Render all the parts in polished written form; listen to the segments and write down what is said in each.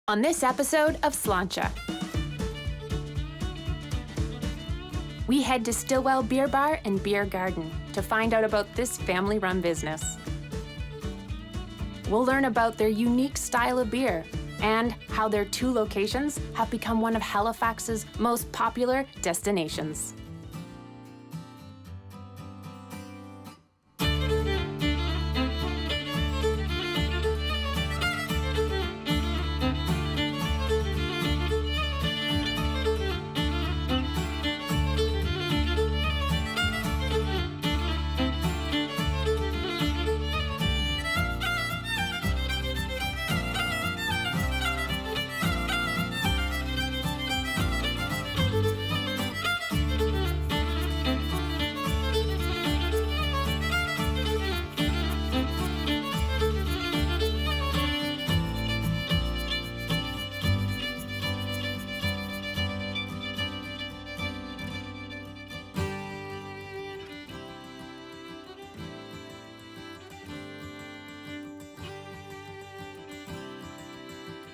on this episode of Sláinte. We head to Stillwell Beer Bar and Beer Garden to find out about this family-run business. We'll learn about their unique style of beer and how their two locations have become one of Halifax's most popular destinations.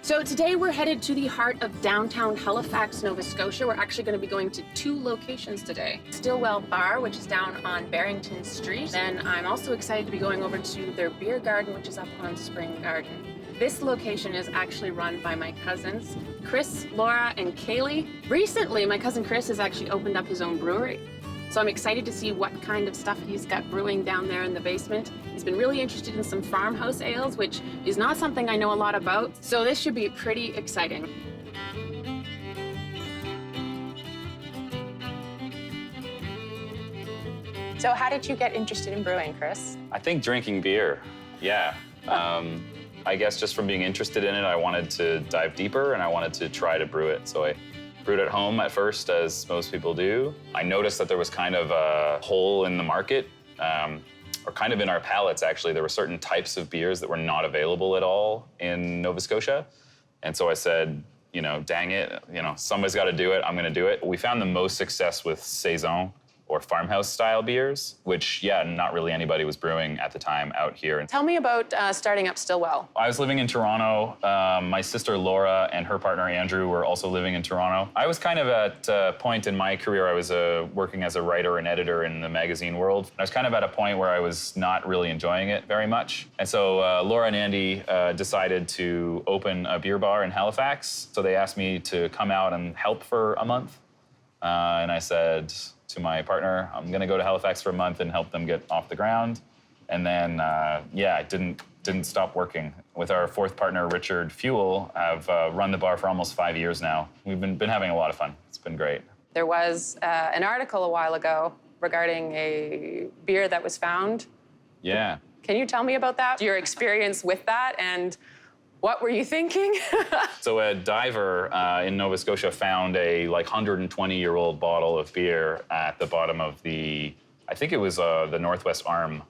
So today we're headed to the heart of downtown Halifax, Nova Scotia. We're actually going to be going to two locations today. Stillwell Bar, which is down on Barrington Street. Then I'm also excited to be going over to their beer garden, which is up on Spring Garden. This location is actually run by my cousins, Chris, Laura, and Kaylee. Recently, my cousin Chris has actually opened up his own brewery. So I'm excited to see what kind of stuff he's got brewing down there in the basement. He's been really interested in some farmhouse ales, which is not something I know a lot about. So this should be pretty exciting. So how did you get interested in brewing, Chris? I think drinking beer, yeah. I guess just from being interested in it, I wanted to dive deeper and I wanted to try to brew it. So I brewed at home at first, as most people do. I noticed that there was kind of a hole in the market, or kind of in our palates, actually. There were certain types of beers that were not available at all in Nova Scotia. And so I said, dang it, somebody's got to do it, I'm going to do it. We found the most success with Saison, or farmhouse-style beers, which, not really anybody was brewing at the time out here. Tell me about starting up Stillwell. I was living in Toronto. My sister Laura and her partner Andrew were also living in Toronto. I was kind of at a point in my career, I was working as a writer and editor in the magazine world. I was kind of at a point where I was not really enjoying it very much. And so Laura and Andy decided to open a beer bar in Halifax. So they asked me to come out and help for a month. And I said to my partner, I'm gonna go to Halifax for a month and help them get off the ground. And then, I didn't stop working. With our fourth partner, Richard Fuel, I've run the bar for almost 5 years now. We've been having a lot of fun. It's been great. There was an article a while ago regarding a beer that was found. Yeah. Can you tell me about that? Your experience with that, and what were you thinking? So a diver in Nova Scotia found a 120-year-old bottle of beer at the bottom of I think it was the Northwest Arm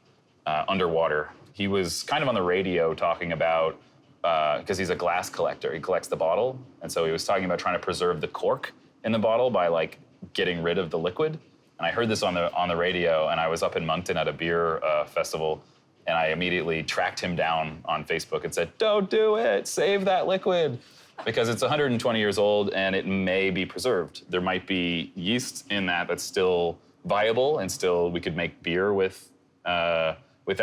underwater. He was kind of on the radio talking about, because he's a glass collector, he collects the bottle. And so he was talking about trying to preserve the cork in the bottle by getting rid of the liquid. And I heard this on the radio, and I was up in Moncton at a beer festival. And I immediately tracked him down on Facebook and said, don't do it, save that liquid. Because it's 120 years old and it may be preserved. There might be yeast in that's still viable and still we could make beer with that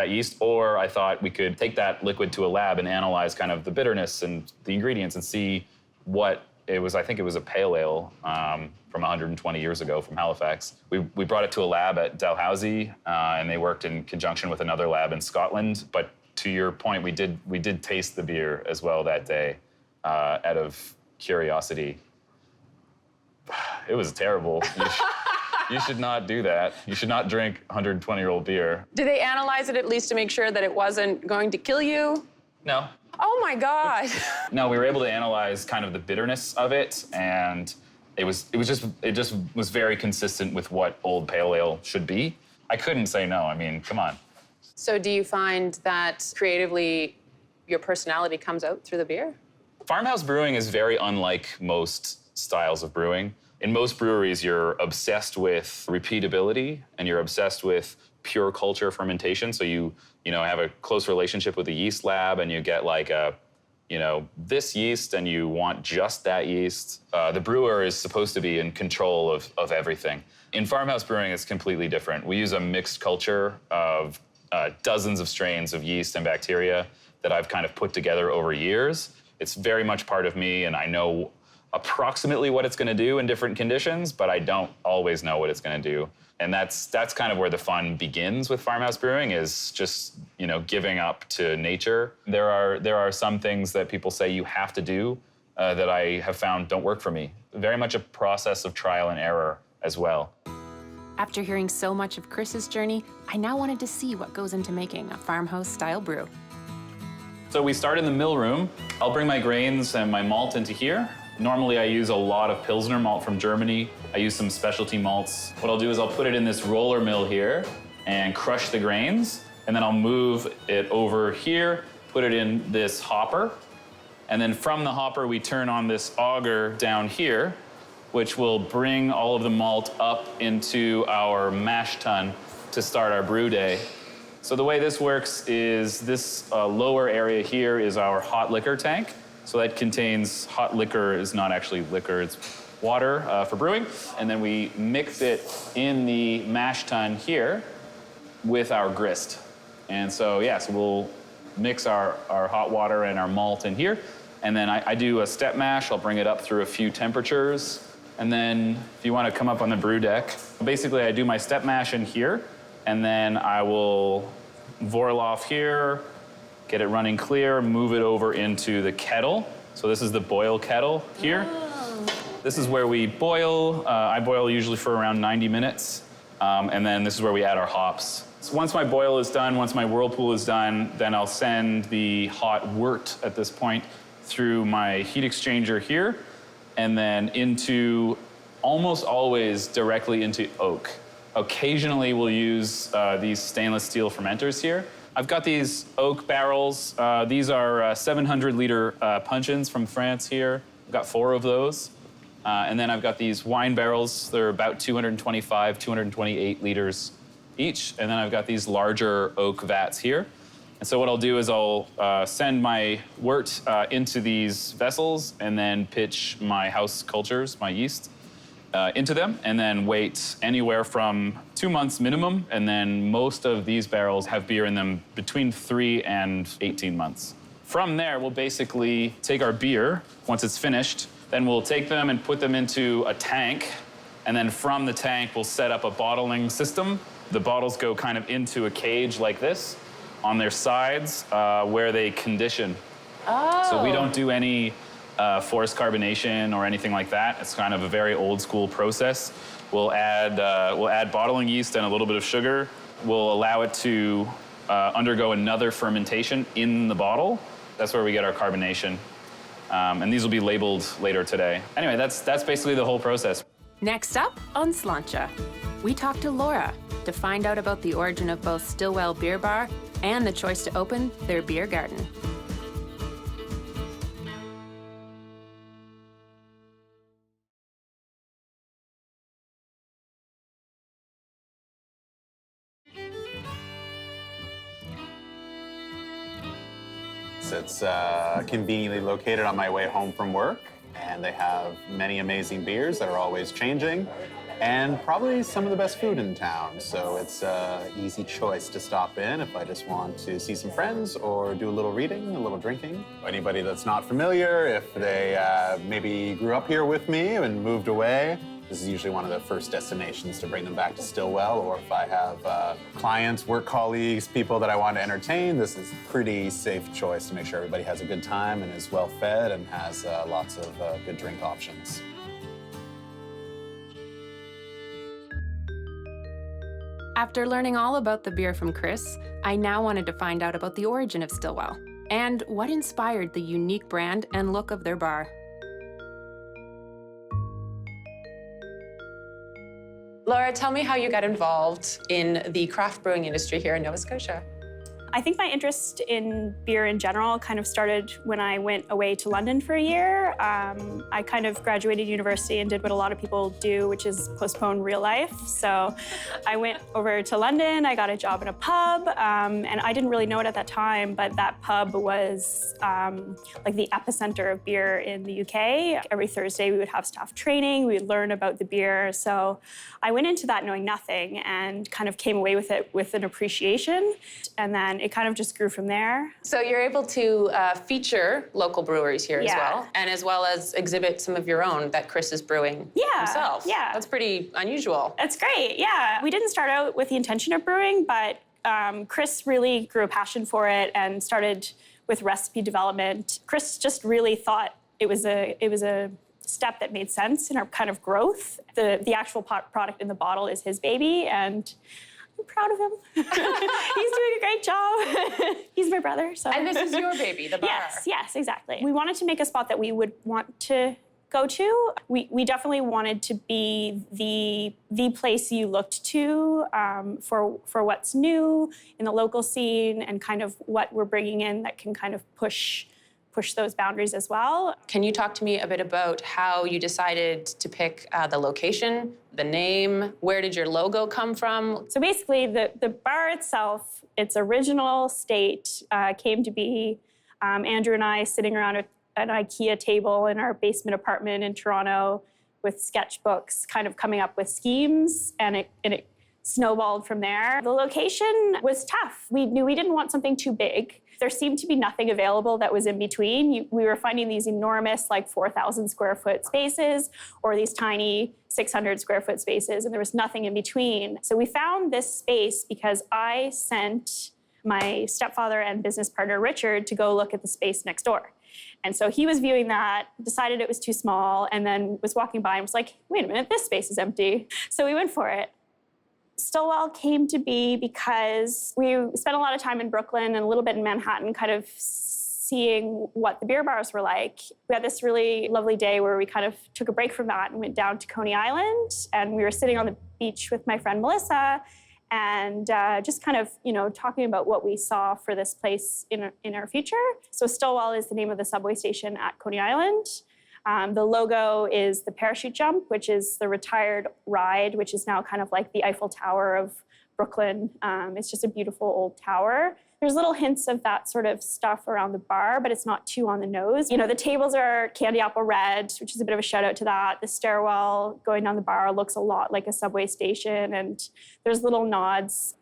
yeast. Or I thought we could take that liquid to a lab and analyze kind of the bitterness and the ingredients and see what it was. I think it was a pale ale from 120 years ago from Halifax. We brought it to a lab at Dalhousie, and they worked in conjunction with another lab in Scotland. But to your point, we did taste the beer as well that day, out of curiosity. It was terrible. You should not do that. You should not drink 120-year-old beer. Did they analyze it at least to make sure that it wasn't going to kill you? No. Oh my God. No, we were able to analyze kind of the bitterness of it, and it just was very consistent with what old pale ale should be. I couldn't say no. I mean, come on. So do you find that creatively your personality comes out through the beer? Farmhouse brewing is very unlike most styles of brewing. In most breweries, you're obsessed with repeatability and you're obsessed with pure culture fermentation. So you have a close relationship with the yeast lab and you get like a you know, this yeast and you want just that yeast, the brewer is supposed to be in control of everything. In farmhouse brewing, it's completely different. We use a mixed culture of dozens of strains of yeast and bacteria that I've kind of put together over years. It's very much part of me, and I know approximately what it's gonna do in different conditions, but I don't always know what it's gonna do. And that's kind of where the fun begins with farmhouse brewing, is just, you know, giving up to nature. There are some things that people say you have to do that I have found don't work for me. Very much a process of trial and error as well. After hearing so much of Chris's journey, I now wanted to see what goes into making a farmhouse-style brew. So we start in the mill room. I'll bring my grains and my malt into here. Normally I use a lot of Pilsner malt from Germany. I use some specialty malts. What I'll do is I'll put it in this roller mill here and crush the grains, and then I'll move it over here, put it in this hopper, and then from the hopper we turn on this auger down here, which will bring all of the malt up into our mash tun to start our brew day. So the way this works is this lower area here is our hot liquor tank. So that contains hot liquor, is not actually liquor, it's water for brewing. And then we mix it in the mash tun here with our grist. And so, yeah, so we'll mix our hot water and our malt in here. And then I do a step mash. I'll bring it up through a few temperatures. And then if you want to come up on the brew deck, basically I do my step mash in here, and then I will boil off here, get it running clear, move it over into the kettle. So this is the boil kettle here. Oh. This is where we boil. I boil usually for around 90 minutes. And then this is where we add our hops. So once my boil is done, once my whirlpool is done, then I'll send the hot wort at this point through my heat exchanger here, and then into, almost always directly into oak. Occasionally we'll use these stainless steel fermenters here. I've got these oak barrels. These are 700 liter puncheons from France here. I've got 4 of those. And then I've got these wine barrels. They're about 225, 228 liters each. And then I've got these larger oak vats here. And so what I'll do is I'll send my wort into these vessels and then pitch my house cultures, my yeast, into them, and then wait anywhere from 2 months minimum. And then most of these barrels have beer in them between 3 and 18 months. From there, we'll basically take our beer, once it's finished, then we'll take them and put them into a tank. And then from the tank, we'll set up a bottling system. The bottles go kind of into a cage like this on their sides where they condition. Oh. So we don't do any forced carbonation or anything like that. It's kind of a very old school process. We'll add bottling yeast and a little bit of sugar. We'll allow it to undergo another fermentation in the bottle. That's where we get our carbonation. And these will be labeled later today. Anyway, that's basically the whole process. Next up on Sláinte, we talked to Laura to find out about the origin of both Stillwell Beer Bar and the choice to open their beer garden. It's conveniently located on my way home from work, and they have many amazing beers that are always changing, and probably some of the best food in town. So it's an easy choice to stop in if I just want to see some friends or do a little reading, a little drinking. Anybody that's not familiar, if they maybe grew up here with me and moved away, this is usually one of the first destinations to bring them back to Stillwell. Or if I have clients, work colleagues, people that I want to entertain, this is a pretty safe choice to make sure everybody has a good time and is well fed and has lots of good drink options. After learning all about the beer from Chris, I now wanted to find out about the origin of Stillwell and what inspired the unique brand and look of their bar. Laura, tell me how you got involved in the craft brewing industry here in Nova Scotia. I think my interest in beer in general kind of started when I went away to London for a year. I kind of graduated university and did what a lot of people do, which is postpone real life. So I went over to London, I got a job in a pub, and I didn't really know it at that time, but that pub was like the epicenter of beer in the UK. Every Thursday we would have staff training, we would learn about the beer. So I went into that knowing nothing and kind of came away with it with an appreciation. And then it kind of just grew from there. So you're able to feature local breweries here as well as exhibit some of your own that Chris is brewing himself. Yeah. That's pretty unusual. That's great, yeah. We didn't start out with the intention of brewing, but Chris really grew a passion for it and started with recipe development. Chris just really thought it was a step that made sense in our kind of growth. The actual product in the bottle is his baby, and I'm proud of him. He's doing a great job. He's my brother, so. And this is your baby, the bar. Yes, exactly. We wanted to make a spot that we would want to go to. We definitely wanted to be the place you looked to for what's new in the local scene and kind of what we're bringing in that can kind of push those boundaries as well. Can you talk to me a bit about how you decided to pick the location, the name? Where did your logo come from? So basically, the bar itself, its original state came to be Andrew and I sitting around an IKEA table in our basement apartment in Toronto with sketchbooks, kind of coming up with schemes, and it snowballed from there. The location was tough. We knew we didn't want something too big. There seemed to be nothing available that was in between. We were finding these enormous, like 4,000 square foot spaces or these tiny 600 square foot spaces, and there was nothing in between. So we found this space because I sent my stepfather and business partner, Richard, to go look at the space next door. And so he was viewing that, decided it was too small, and then was walking by and was like, wait a minute, this space is empty. So we went for it. Stillwell came to be because we spent a lot of time in Brooklyn and a little bit in Manhattan kind of seeing what the beer bars were like. We had this really lovely day where we kind of took a break from that and went down to Coney Island, and we were sitting on the beach with my friend Melissa and just kind of, talking about what we saw for this place in our future. So Stillwell is the name of the subway station at Coney Island. The logo is the parachute jump, which is the retired ride, which is now kind of like the Eiffel Tower of Brooklyn. It's just a beautiful old tower. There's little hints of that sort of stuff around the bar, but it's not too on the nose. The tables are candy apple red, which is a bit of a shout out to that. The stairwell going down the bar looks a lot like a subway station, and there's little nods.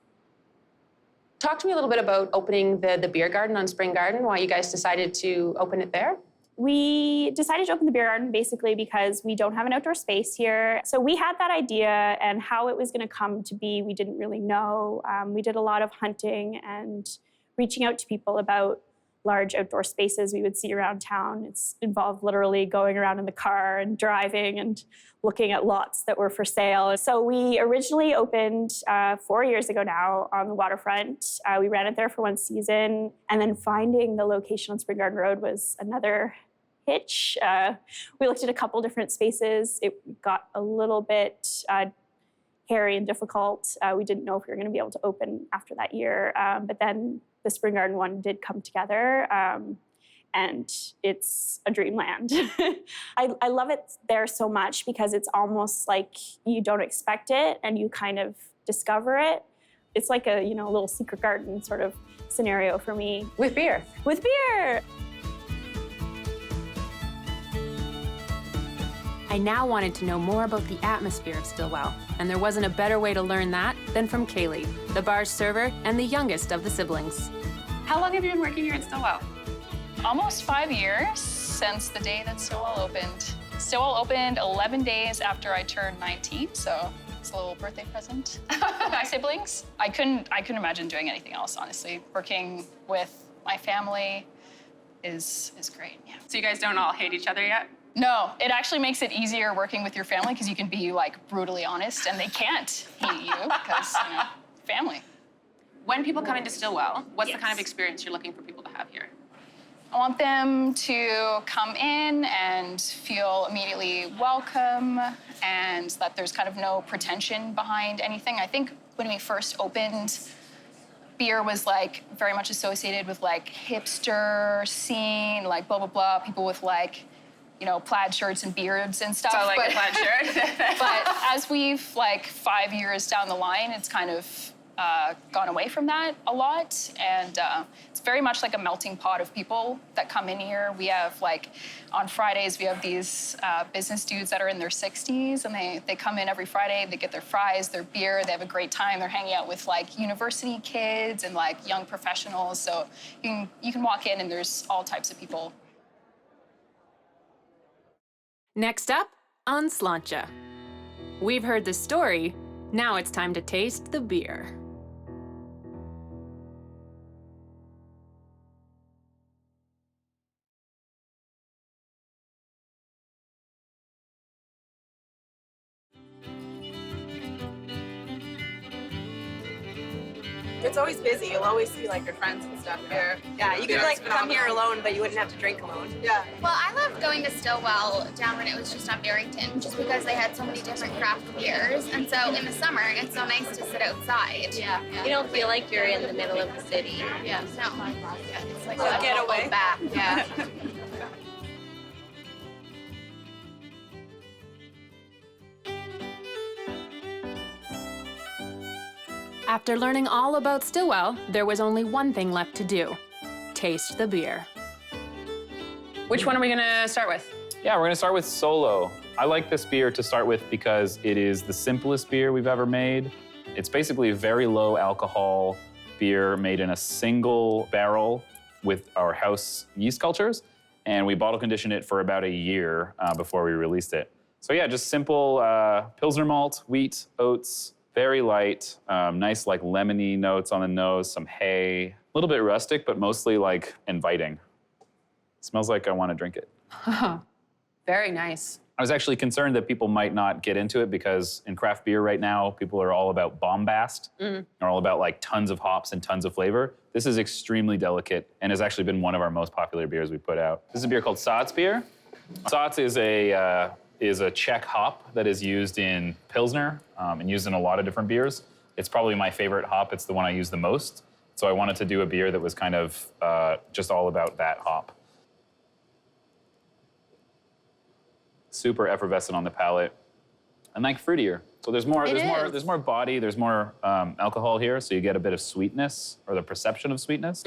Talk to me a little bit about opening the beer garden on Spring Garden, why you guys decided to open it there. We decided to open the beer garden basically because we don't have an outdoor space here. So we had that idea, and how it was going to come to be, we didn't really know. We did a lot of hunting and reaching out to people about large outdoor spaces we would see around town. It's involved literally going around in the car and driving and looking at lots that were for sale. So we originally opened 4 years ago now on the waterfront. We ran it there for one season, and then finding the location on Spring Garden Road was another hitch. We looked at a couple different spaces. It got a little bit hairy and difficult. We didn't know if we were going to be able to open after that year, but then the Spring Garden one did come together, and it's a dreamland. I love it there so much because it's almost like you don't expect it and you kind of discover it. It's like a little secret garden sort of scenario for me. With beer. With beer. I now wanted to know more about the atmosphere of Stillwell, and there wasn't a better way to learn that than from Kaylee, the bar's server and the youngest of the siblings. How long have you been working here at Stillwell? Almost 5 years since the day that Stillwell opened. Stillwell opened 11 days after I turned 19, so it's a little birthday present for my siblings. I couldn't imagine doing anything else, honestly. Working with my family is great, yeah. So you guys don't all hate each other yet? No, it actually makes it easier working with your family because you can be brutally honest and they can't hate you because, family. When people come into Stillwell, what's the kind of experience you're looking for people to have here? I want them to come in and feel immediately welcome and that there's kind of no pretension behind anything. I think when we first opened, beer was like very much associated with like hipster scene, like blah, blah, blah, people with like, you know, plaid shirts and beards and stuff. So like a plaid shirt. But as we've like 5 years down the line, it's kind of gone away from that a lot. And it's very much like a melting pot of people that come in here. We have like, on Fridays, we have these business dudes that are in their 60s, and they come in every Friday, they get their fries, their beer, they have a great time. They're hanging out with like university kids and like young professionals. So you can walk in and there's all types of people. Next up on Sláinte. We've heard the story, now it's time to taste the beer. It's always busy. You'll always see like your friends and stuff here. Yeah, you could like come here alone, but you wouldn't have to drink alone. Yeah. Well, I loved going to Stillwell down when it was just on Barrington, just because they had so many different craft beers. And so in the summer, it's so nice to sit outside. Yeah. You don't feel like you're in the middle of the city. Yeah. No. Yeah, it's like Well, a get local away. back. Yeah. After learning all about Stillwell, there was only one thing left to do: taste the beer. Which one are we gonna start with? Yeah, we're gonna start with Solo. I like this beer to start with because it is the simplest beer we've ever made. It's basically a very low alcohol beer made in a single barrel with our house yeast cultures, and we bottle conditioned it for about a year before we released it. So yeah, just simple Pilsner malt, wheat, oats, very light, nice like lemony notes on the nose, some hay, a little bit rustic, but mostly like inviting. Smells like I want to drink it. Very nice. I was actually concerned that people might not get into it because in craft beer right now, people are all about bombast. They're all about like tons of hops and tons of flavor. This is extremely delicate and has actually been one of our most popular beers we put out. This is a beer called Sats beer. Sats is a Czech hop that is used in Pilsner and used in a lot of different beers. It's probably my favorite hop. It's the one I use the most. So I wanted to do a beer that was kind of just all about that hop. Super effervescent on the palate, and like fruitier. So there's more body, there's more alcohol here, so you get a bit of sweetness, or the perception of sweetness.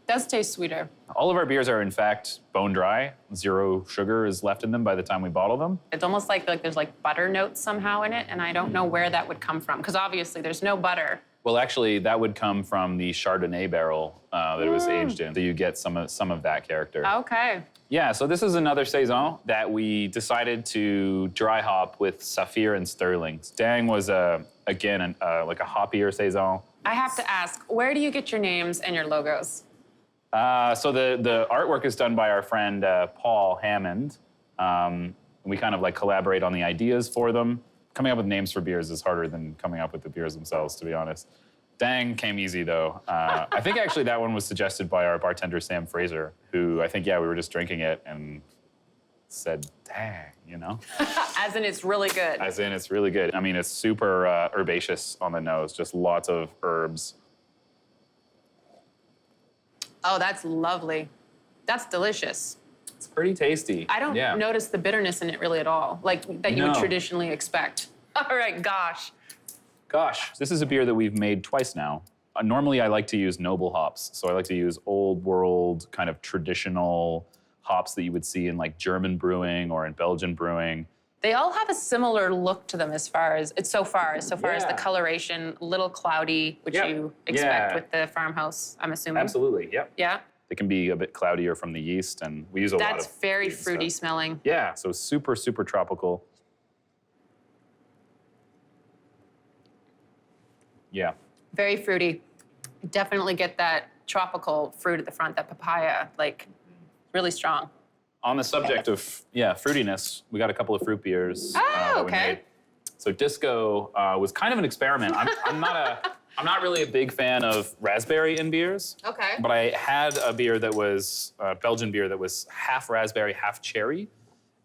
Does taste sweeter. All of our beers are in fact bone dry. 0 sugar is left in them by the time we bottle them. It's almost like there's like butter notes somehow in it, and I don't know where that would come from, because obviously there's no butter. Well, actually, that would come from the Chardonnay barrel that it was aged in. So you get some of that character. Okay. Yeah, so this is another saison that we decided to dry hop with Saphir and Sterling. Dang was, again, like a hoppier saison. I have to ask, where do you get your names and your logos? So the artwork is done by our friend Paul Hammond. We kind of like collaborate on the ideas for them. Coming up with names for beers is harder than coming up with the beers themselves, to be honest. Dang came easy, though. I think actually that one was suggested by our bartender, Sam Fraser, who I think, we were just drinking it and said, dang, you know? As in it's really good. As in it's really good. I mean, it's super herbaceous on the nose, just lots of herbs. Oh, that's lovely. That's delicious. It's pretty tasty. I don't notice the bitterness in it really at all, like that you would traditionally expect. All right, gosh. Gosh, this is a beer that we've made twice now. Normally, I like to use noble hops. So I like to use old world, kind of traditional hops that you would see in like German brewing or in Belgian brewing. They all have a similar look to them as far as the coloration, a little cloudy, which you expect with the farmhouse, I'm assuming. Absolutely, yep. Yeah? They can be a bit cloudier from the yeast, and we use a lot of That's very yeast fruity stuff. smelling. Yeah, so super, super tropical. Yeah. Very fruity. Definitely get that tropical fruit at the front, that papaya, like really strong. On the subject of fruitiness, we got a couple of fruit beers that we okay. made. So Disco was kind of an experiment. I'm not really a big fan of raspberry in beers. Okay. But I had a beer that was Belgian beer that was half raspberry, half cherry,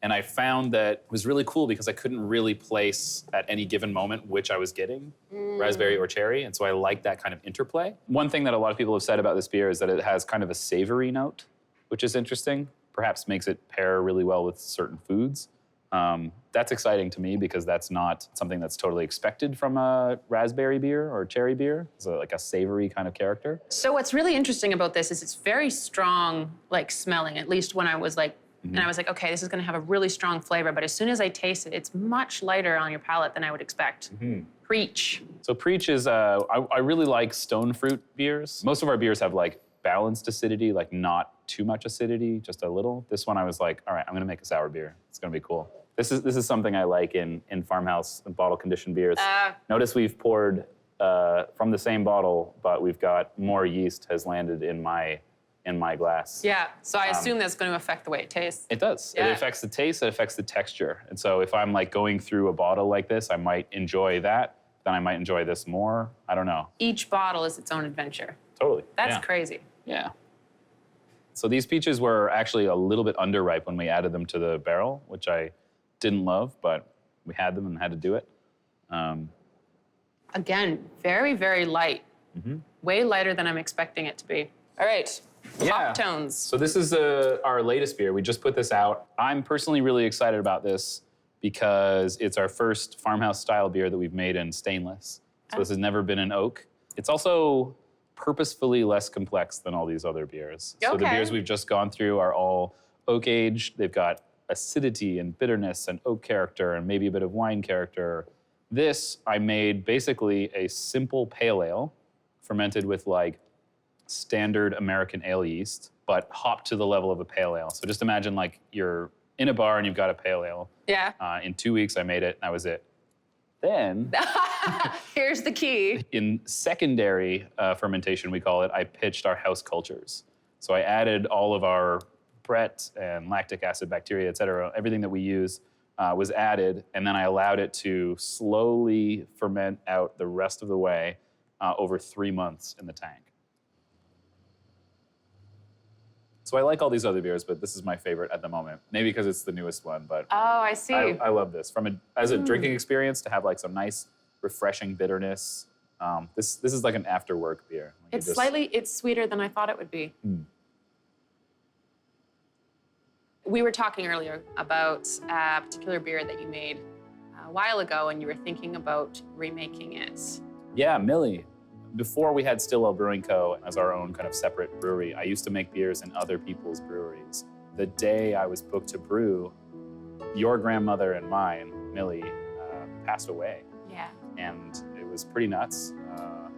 And I found that it was really cool because I couldn't really place at any given moment which I was getting, raspberry or cherry. And so I like that kind of interplay. One thing that a lot of people have said about this beer is that it has kind of a savory note, which is interesting. Perhaps makes it pair really well with certain foods. That's exciting to me because that's not something that's totally expected from a raspberry beer or cherry beer. It's like a savory kind of character. So what's really interesting about this is it's very strong, like smelling, at least when I was like, and I was like, okay, this is gonna have a really strong flavor, but as soon as I taste it, it's much lighter on your palate than I would expect. Preach. So Preach is, I really like stone fruit beers. Most of our beers have like balanced acidity, like not too much acidity, just a little. This one I was like, all right, I'm gonna make a sour beer. It's gonna be cool. This is something I like in farmhouse and bottle conditioned beers. Notice we've poured from the same bottle, but we've got more yeast has landed in my glass. Yeah, so I assume that's gonna affect the way it tastes. It does. Yeah. It affects the taste, it affects the texture. And so if I'm like going through a bottle like this, I might enjoy that, then I might enjoy this more. I don't know. Each bottle is its own adventure. Totally. That's crazy. Yeah. So these peaches were actually a little bit underripe when we added them to the barrel, which I didn't love, but we had them and had to do it. Again, very, very light. Way lighter than I'm expecting it to be. All right, Pop Tones. So this is our latest beer. We just put this out. I'm personally really excited about this because it's our first farmhouse style beer that we've made in stainless. So this has never been in oak. It's also purposefully less complex than all these other beers. So the beers we've just gone through are all oak aged. They've got acidity and bitterness and oak character and maybe a bit of wine character. This, I made basically a simple pale ale fermented with like standard American ale yeast, but hopped to the level of a pale ale. So just imagine like you're in a bar and you've got a pale ale. Yeah. In 2 weeks, I made it, and that was it. Then, here's the key. In secondary fermentation, we call it, I pitched our house cultures. So I added all of our Brett and lactic acid bacteria, et cetera, everything that we use was added, and then I allowed it to slowly ferment out the rest of the way over 3 months in the tank. So I like all these other beers, but this is my favorite at the moment. Maybe because it's the newest one, but Oh, I see. I love this. As a drinking experience, to have like some nice, refreshing bitterness. This is like an after work beer. Like It's sweeter than I thought it would be. We were talking earlier about a particular beer that you made a while ago, and you were thinking about remaking it. Yeah, Millie. Before we had Stillwell Brewing Co. as our own kind of separate brewery, I used to make beers in other people's breweries. The day I was booked to brew, your grandmother and mine, Millie, passed away. Yeah. And it was pretty nuts.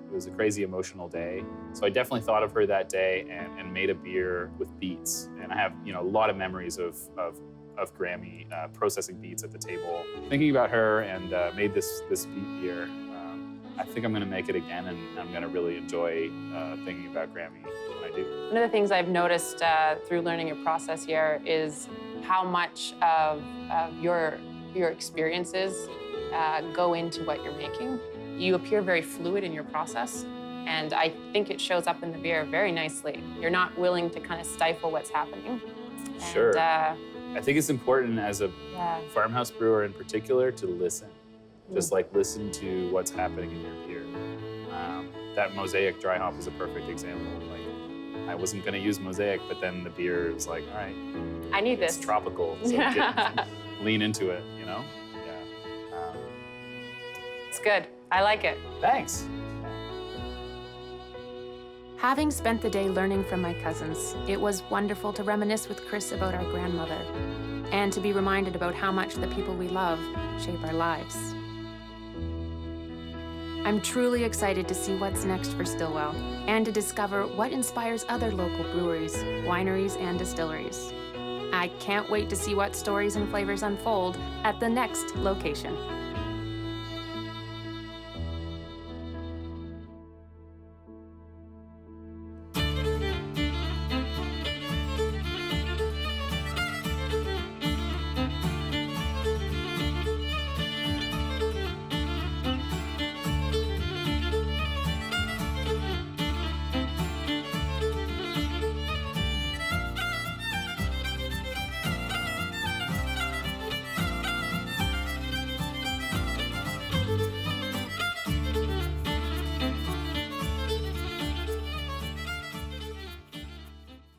It was a crazy emotional day. So I definitely thought of her that day and made a beer with beets. And I have, a lot of memories of Grammy processing beets at the table. Thinking about her and made this beet beer. I think I'm gonna make it again, and I'm gonna really enjoy thinking about Grammy when I do. One of the things I've noticed through learning your process here is how much of your experiences go into what you're making. You appear very fluid in your process, and I think it shows up in the beer very nicely. You're not willing to kind of stifle what's happening. Sure. And, I think it's important as a farmhouse brewer in particular to listen. Just like listen to what's happening in your beer. That Mosaic dry hop is a perfect example. Like, I wasn't gonna use Mosaic, but then the beer is like, all right, I need this. it's tropical, so lean into it, Yeah. It's good. I like it. Thanks. Having spent the day learning from my cousins, it was wonderful to reminisce with Chris about our grandmother and to be reminded about how much the people we love shape our lives. I'm truly excited to see what's next for Stillwell and to discover what inspires other local breweries, wineries, and distilleries. I can't wait to see what stories and flavors unfold at the next location.